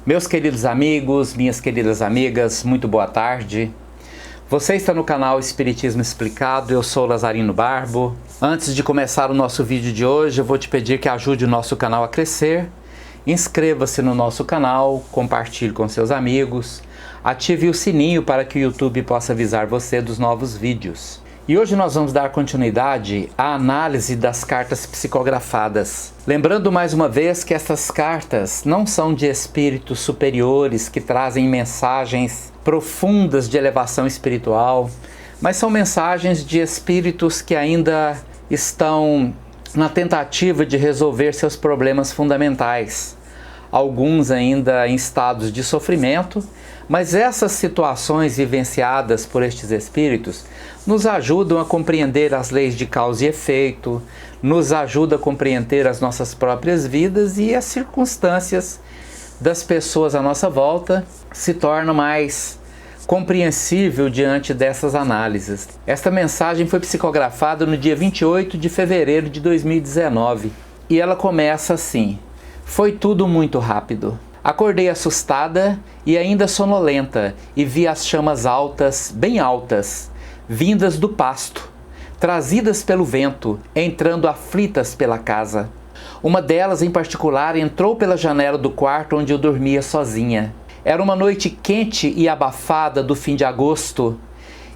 Meus queridos amigos, minhas queridas amigas, muito boa tarde. Você está no canal Espiritismo Explicado, eu sou Lazarino Barbo. Antes de começar o nosso vídeo de hoje, eu vou te pedir que ajude o nosso canal a crescer. Inscreva-se no nosso canal, compartilhe com seus amigos, ative o sininho para que o YouTube possa avisar você dos novos vídeos. E hoje nós vamos dar continuidade à análise das cartas psicografadas. Lembrando mais uma vez que essas cartas não são de espíritos superiores que trazem mensagens profundas de elevação espiritual, mas são mensagens de espíritos que ainda estão na tentativa de resolver seus problemas fundamentais. Alguns ainda em estados de sofrimento, mas essas situações vivenciadas por estes espíritos nos ajudam a compreender as leis de causa e efeito, nos ajuda a compreender as nossas próprias vidas e as circunstâncias das pessoas à nossa volta se tornam mais compreensível diante dessas análises. Esta mensagem foi psicografada no dia 28 de fevereiro de 2019 e ela começa assim: foi tudo muito rápido. Acordei assustada e ainda sonolenta e vi as chamas altas, bem altas, vindas do pasto, trazidas pelo vento, entrando aflitas pela casa. Uma delas em particular entrou pela janela do quarto onde eu dormia sozinha. Era uma noite quente e abafada do fim de agosto,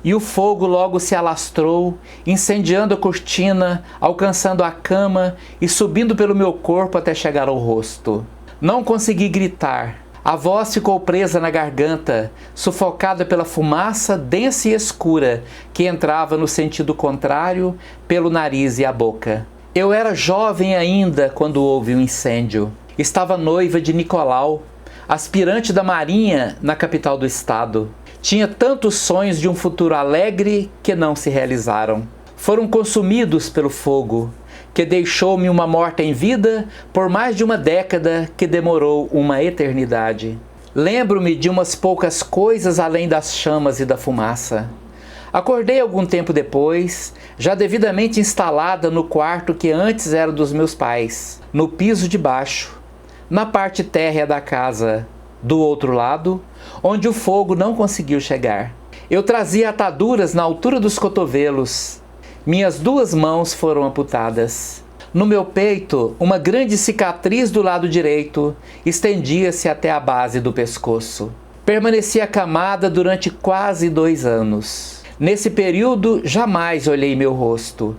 e o fogo logo se alastrou, incendiando a cortina, alcançando a cama e subindo pelo meu corpo até chegar ao rosto. Não consegui gritar. A voz ficou presa na garganta, sufocada pela fumaça densa e escura que entrava no sentido contrário pelo nariz e a boca. Eu era jovem ainda quando houve o incêndio. Estava noiva de Nicolau, aspirante da Marinha na capital do estado. Tinha tantos sonhos de um futuro alegre que não se realizaram. Foram consumidos pelo fogo, que deixou-me uma morta em vida por mais de uma década que demorou uma eternidade. Lembro-me de umas poucas coisas além das chamas e da fumaça. Acordei algum tempo depois, já devidamente instalada no quarto que antes era dos meus pais, no piso de baixo, na parte térrea da casa, do outro lado, onde o fogo não conseguiu chegar. Eu trazia ataduras na altura dos cotovelos. Minhas duas mãos foram amputadas. No meu peito, uma grande cicatriz do lado direito estendia-se até a base do pescoço. Permaneci acamada durante quase 2 anos. Nesse período, jamais olhei meu rosto.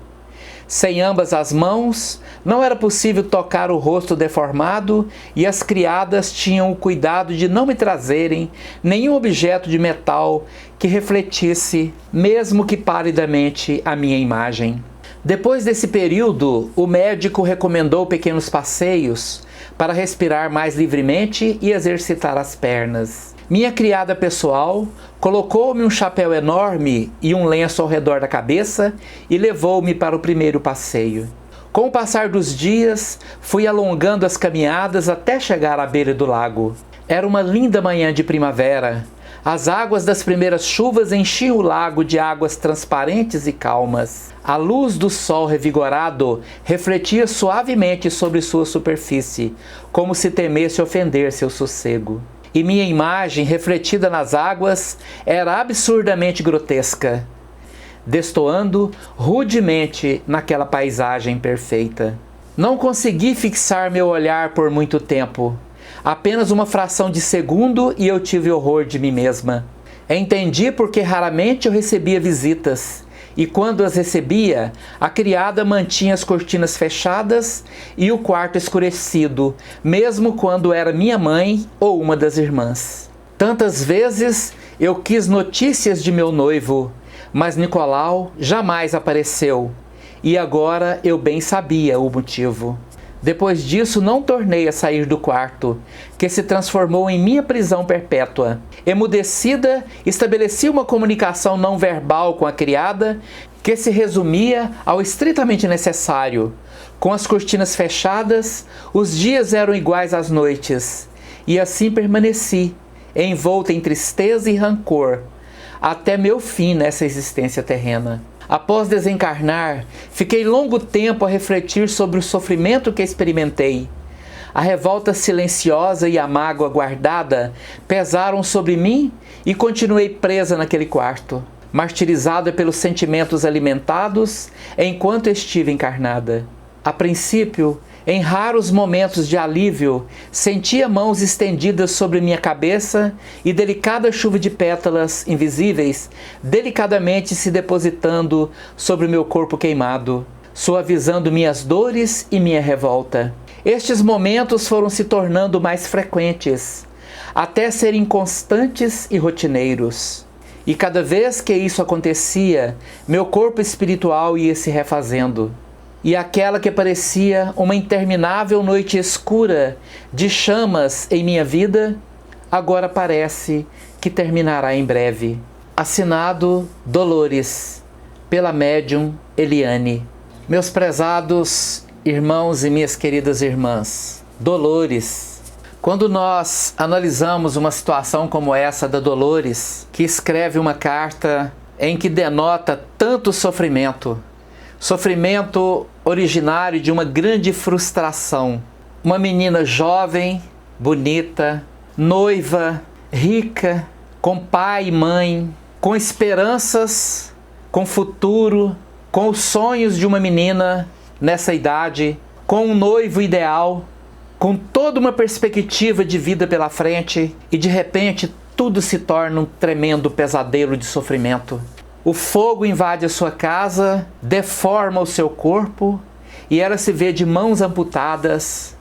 Sem ambas as mãos, não era possível tocar o rosto deformado e as criadas tinham o cuidado de não me trazerem nenhum objeto de metal que refletisse, mesmo que palidamente, a minha imagem. Depois desse período, o médico recomendou pequenos passeios para respirar mais livremente e exercitar as pernas. Minha criada pessoal colocou-me um chapéu enorme e um lenço ao redor da cabeça e levou-me para o primeiro passeio. Com o passar dos dias, fui alongando as caminhadas até chegar à beira do lago. Era uma linda manhã de primavera. As águas das primeiras chuvas enchiam o lago de águas transparentes e calmas. A luz do sol revigorado refletia suavemente sobre sua superfície, como se temesse ofender seu sossego. E minha imagem, refletida nas águas, era absurdamente grotesca, destoando rudemente naquela paisagem perfeita. Não consegui fixar meu olhar por muito tempo. Apenas uma fração de segundo e eu tive horror de mim mesma. Entendi porque raramente eu recebia visitas. E quando as recebia, a criada mantinha as cortinas fechadas e o quarto escurecido, mesmo quando era minha mãe ou uma das irmãs. Tantas vezes eu quis notícias de meu noivo, mas Nicolau jamais apareceu, e agora eu bem sabia o motivo. Depois disso, não tornei a sair do quarto, que se transformou em minha prisão perpétua. Emudecida, estabeleci uma comunicação não verbal com a criada, que se resumia ao estritamente necessário. Com as cortinas fechadas, os dias eram iguais às noites, e assim permaneci, envolta em tristeza e rancor, até meu fim nessa existência terrena. Após desencarnar, fiquei longo tempo a refletir sobre o sofrimento que experimentei. A revolta silenciosa e a mágoa guardada pesaram sobre mim e continuei presa naquele quarto, martirizada pelos sentimentos alimentados enquanto estive encarnada. A princípio, em raros momentos de alívio, sentia mãos estendidas sobre minha cabeça e delicada chuva de pétalas invisíveis delicadamente se depositando sobre meu corpo queimado, suavizando minhas dores e minha revolta. Estes momentos foram se tornando mais frequentes, até serem constantes e rotineiros. E cada vez que isso acontecia, meu corpo espiritual ia se refazendo. E aquela que parecia uma interminável noite escura de chamas em minha vida, agora parece que terminará em breve. Assinado Dolores, pela médium Eliane. Meus prezados irmãos e minhas queridas irmãs, Dolores. Quando nós analisamos uma situação como essa da Dolores, que escreve uma carta em que denota tanto sofrimento originário de uma grande frustração. Uma menina jovem, bonita, noiva, rica, com pai e mãe, com esperanças, com futuro, com os sonhos de uma menina nessa idade, com um noivo ideal, com toda uma perspectiva de vida pela frente, e de repente tudo se torna um tremendo pesadelo de sofrimento. O fogo invade a sua casa, deforma o seu corpo e ela se vê de mãos amputadas,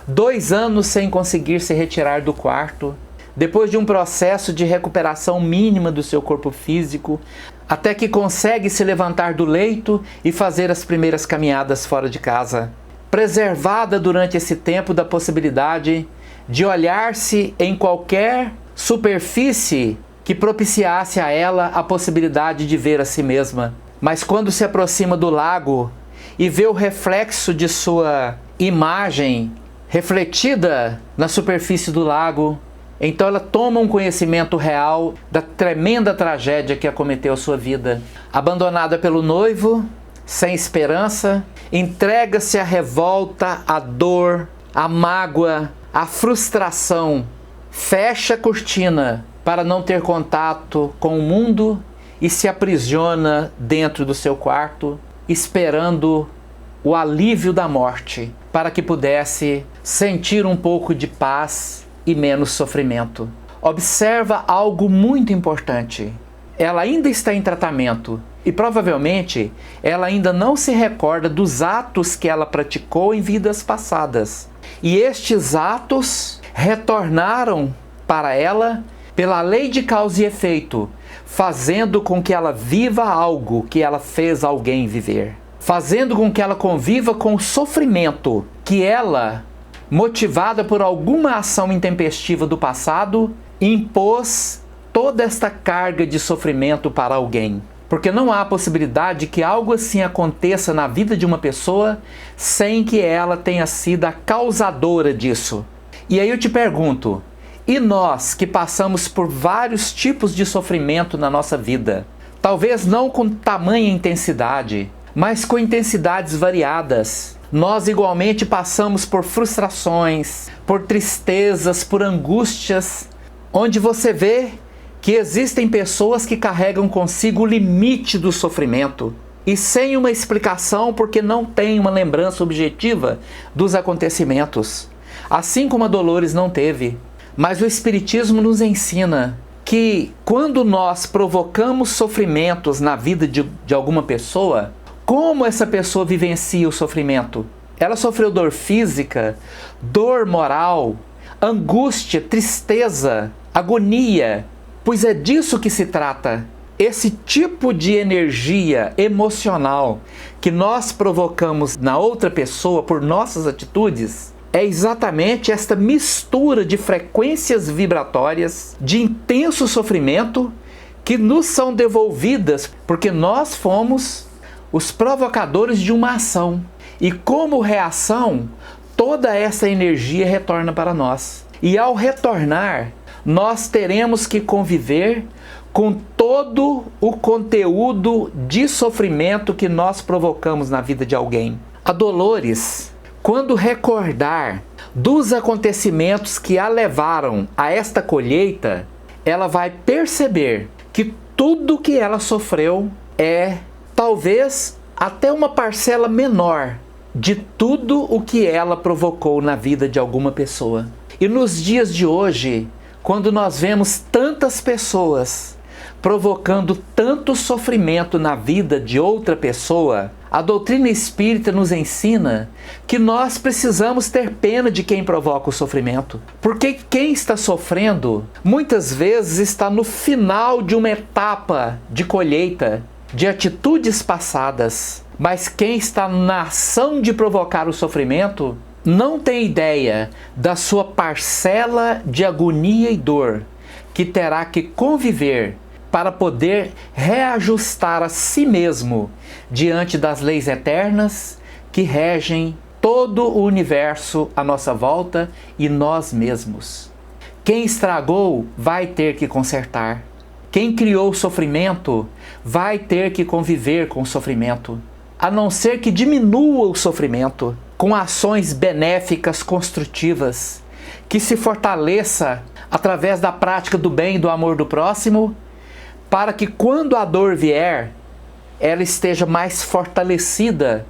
2 anos sem conseguir se retirar do quarto, depois de um processo de recuperação mínima do seu corpo físico, até que consegue se levantar do leito e fazer as primeiras caminhadas fora de casa. Preservada durante esse tempo da possibilidade de olhar-se em qualquer superfície que propiciasse a ela a possibilidade de ver a si mesma. Mas quando se aproxima do lago e vê o reflexo de sua imagem refletida na superfície do lago, então ela toma um conhecimento real da tremenda tragédia que acometeu a sua vida. Abandonada pelo noivo, sem esperança, entrega-se à revolta, à dor, à mágoa, à frustração. Fecha a cortina para não ter contato com o mundo e se aprisiona dentro do seu quarto, esperando o alívio da morte, para que pudesse sentir um pouco de paz e menos sofrimento. Observa algo muito importante. Ela ainda está em tratamento e provavelmente ela ainda não se recorda dos atos que ela praticou em vidas passadas. E estes atos retornaram para ela pela lei de causa e efeito, fazendo com que ela viva algo que ela fez alguém viver. Fazendo com que ela conviva com o sofrimento que ela, motivada por alguma ação intempestiva do passado, impôs toda esta carga de sofrimento para alguém. Porque não há possibilidade que algo assim aconteça na vida de uma pessoa sem que ela tenha sido a causadora disso. E aí eu te pergunto, e nós que passamos por vários tipos de sofrimento na nossa vida, talvez não com tamanha intensidade, mas com intensidades variadas, nós igualmente passamos por frustrações, por tristezas, por angústias, onde você vê que existem pessoas que carregam consigo o limite do sofrimento e sem uma explicação porque não tem uma lembrança objetiva dos acontecimentos, assim como a Dolores não teve. Mas o Espiritismo nos ensina que quando nós provocamos sofrimentos na vida de alguma pessoa, como essa pessoa vivencia o sofrimento? Ela sofreu dor física, dor moral, angústia, tristeza, agonia, pois é disso que se trata. Esse tipo de energia emocional que nós provocamos na outra pessoa por nossas atitudes é exatamente esta mistura de frequências vibratórias, de intenso sofrimento, que nos são devolvidas porque nós fomos os provocadores de uma ação. E como reação, toda essa energia retorna para nós. E ao retornar, nós teremos que conviver com todo o conteúdo de sofrimento que nós provocamos na vida de alguém. A Dolores, quando recordar dos acontecimentos que a levaram a esta colheita, ela vai perceber que tudo que ela sofreu é talvez até uma parcela menor de tudo o que ela provocou na vida de alguma pessoa. E nos dias de hoje, quando nós vemos tantas pessoas provocando tanto sofrimento na vida de outra pessoa, a doutrina espírita nos ensina que nós precisamos ter pena de quem provoca o sofrimento. Porque quem está sofrendo, muitas vezes está no final de uma etapa de colheita, de atitudes passadas. Mas quem está na ação de provocar o sofrimento, não tem ideia da sua parcela de agonia e dor que terá que conviver para poder reajustar a si mesmo diante das leis eternas que regem todo o universo à nossa volta e nós mesmos. Quem estragou vai ter que consertar. Quem criou o sofrimento vai ter que conviver com o sofrimento, a não ser que diminua o sofrimento com ações benéficas, construtivas, que se fortaleça através da prática do bem e do amor do próximo, para que quando a dor vier, ela esteja mais fortalecida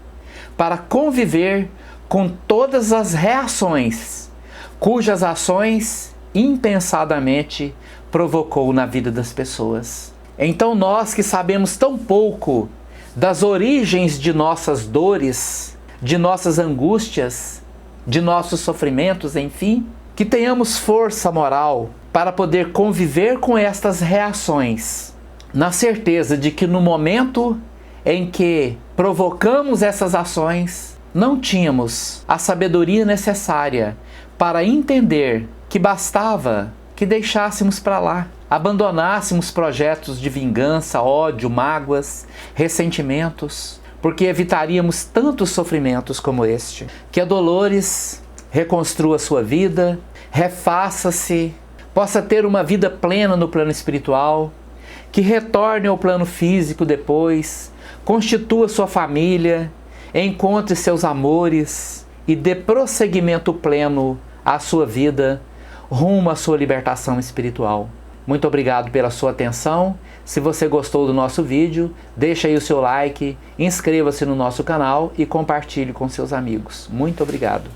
para conviver com todas as reações, cujas ações impensadamente provocou na vida das pessoas. Então nós que sabemos tão pouco das origens de nossas dores, de nossas angústias, de nossos sofrimentos, enfim, que tenhamos força moral para poder conviver com estas reações, na certeza de que no momento em que provocamos essas ações, não tínhamos a sabedoria necessária para entender que bastava que deixássemos para lá, abandonássemos projetos de vingança, ódio, mágoas, ressentimentos, porque evitaríamos tantos sofrimentos como este. Que a Dolores reconstrua sua vida, refaça-se, possa ter uma vida plena no plano espiritual, que retorne ao plano físico depois, constitua sua família, encontre seus amores e dê prosseguimento pleno à sua vida, rumo à sua libertação espiritual. Muito obrigado pela sua atenção. Se você gostou do nosso vídeo, deixa aí o seu like, inscreva-se no nosso canal e compartilhe com seus amigos. Muito obrigado.